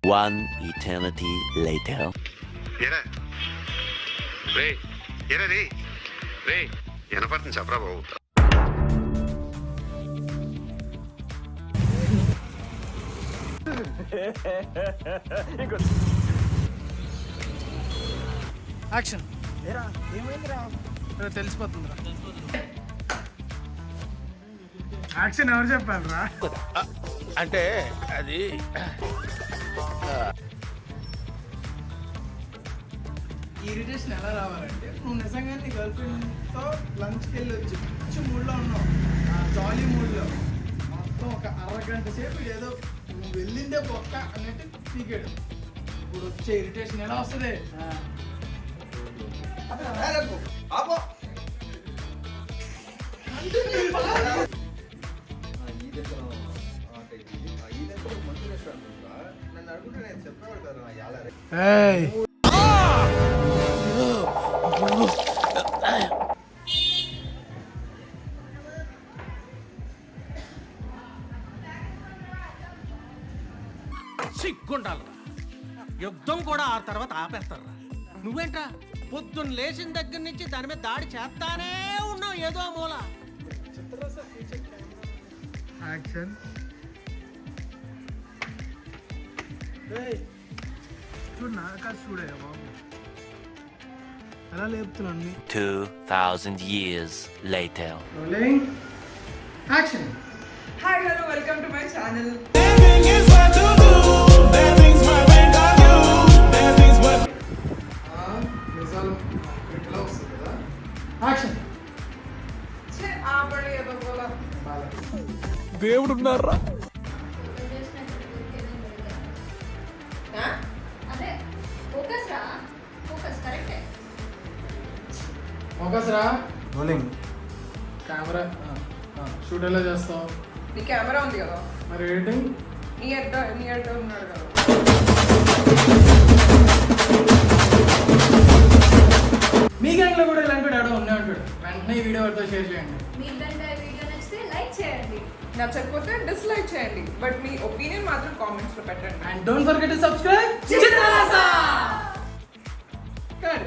One eternity later. ఏరా రే ఏరా రే రే వినపడుతుంది చెప్పరా బాబు. యాక్షన్ తెలిసిపోతుందిరా. యాక్షన్ ఎవరు చెప్పారు రా? అంటే అది ఇరిటేషన్ ఎలా రావాలంటే నువ్వు నిజంగా నీ గర్ల్ ఫ్రెండ్తో లంచ్కి వెళ్ళి వచ్చి మంచి మూడ్లో ఉన్నావు, జాలీ మూడ్లో మొత్తం ఒక అరగంట సేపు ఏదో నువ్వు వెళ్ళిందే ఒక్క అన్నట్టు పీకాడు. ఇప్పుడు వచ్చే ఇరిటేషన్ ఎలా వస్తుంది? సిగ్గుండాలరా, యుద్ధం కూడా ఆ తర్వాత ఆపేస్తారా. నువ్వేంట్రా పొద్దున్న లేచిన దగ్గర నుంచి దాని మీద దాడి చేస్తానే ఉన్నావు ఏదో మూల. యాక్షన్ చూడు నాకా చూడే బాబు ఎలా లేపుతున్నాను. 2000 years later. Rolling action. Hi, hello, welcome to my channel. నిజాలు ఎట్లా వస్తుంది కదా. Action. Che, aapade yedo bola. దేవుడు ఉన్నారా? Huh? అదే ఫోకస్ రా, ఫోకస్ కరెక్టే. ఫోకస్ రా. Rolling camera. షూట్ ఎలా చేస్తావు? నీ కెమెరా ఉంది కదా, మరి రేటింగ్ నీ ఎడ్డ ఉన్నాడు కదా. మీ గ్యాంగ్లో కూడా ఇలాంటి ఆడ ఉండే ఉంటాడు. వెంటనే ఈ వీడియో వారితో షేర్ చేయండి. మీకు కనుక ఈ వీడియో నచ్చితే లైక్ చేయండి, నచ్చకపోతే డిస్లైక్ చేయండి, బట్ మీ ఒపీనియన్ మాత్రం కామెంట్స్ లో పెట్టండి. And don't forget to subscribe. Chitralasa. Good.